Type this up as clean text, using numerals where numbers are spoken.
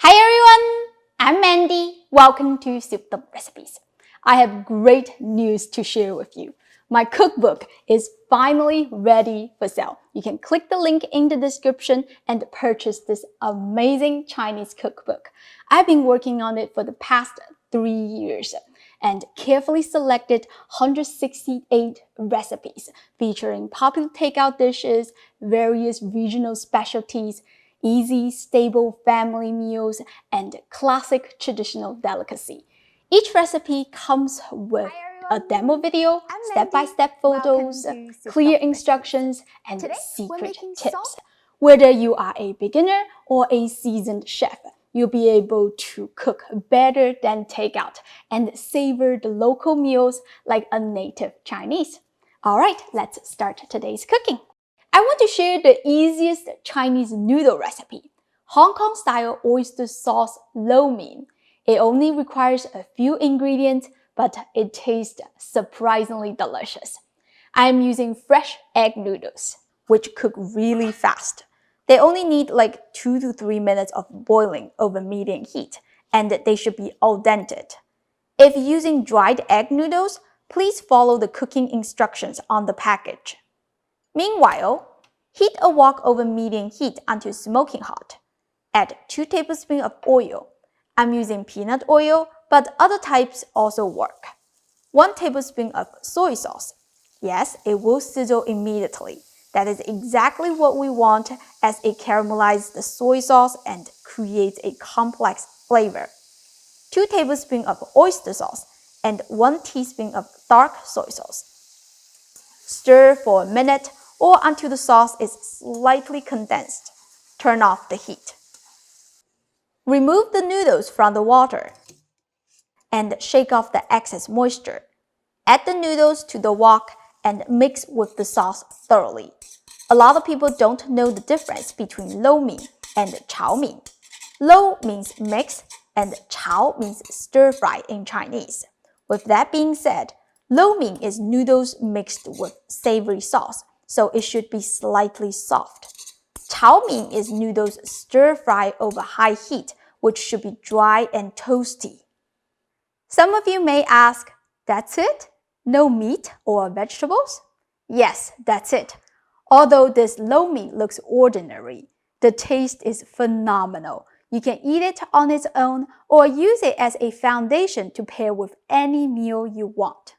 Hi everyone, I'm Mandy. Welcome to Soup the Recipes. I have great news to share with you. My cookbook is finally ready for sale. You can click the link in the description and purchase this amazing Chinese cookbook. I've been working on it for the past 3 years and carefully selected 168 recipes featuring popular takeout dishes, various regional specialties, easy, stable family meals, and classic traditional delicacy. Each recipe comes with a demo video, step-by-step photos, clear instructions, and secret tips. Whether you are a beginner or a seasoned chef, you'll be able to cook better than takeout and savor the local meals like a native Chinese. All right, let's start today's cooking. I want to share the easiest Chinese noodle recipe, Hong Kong style oyster sauce lo mein. It only requires a few ingredients, but it tastes surprisingly delicious. I am using fresh egg noodles, which cook really fast. They only need like 2 to 3 minutes of boiling over medium heat, and they should be al dente. If using dried egg noodles, please follow the cooking instructions on the package. Meanwhile, heat a wok over medium heat until smoking hot. Add 2 tablespoons of oil. I'm using peanut oil, but other types also work. 1 tablespoon of soy sauce. Yes, it will sizzle immediately. That is exactly what we want as it caramelizes the soy sauce and creates a complex flavor. 2 tablespoons of oyster sauce and 1 teaspoon of dark soy sauce. Stir for a minute or until the sauce is slightly condensed. Turn off the heat. Remove the noodles from the water and shake off the excess moisture. Add the noodles to the wok and mix with the sauce thoroughly. A lot of people don't know the difference between lo mein and chao mein. Lo means mix and chao means stir fry in Chinese. With that being said, lo mein is noodles mixed with savory sauce, so it should be slightly soft. Chao mein is noodles stir fry over high heat, which should be dry and toasty. Some of you may ask, that's it? No meat or vegetables? Yes, that's it. Although this lo mein looks ordinary, the taste is phenomenal. You can eat it on its own or use it as a foundation to pair with any meal you want.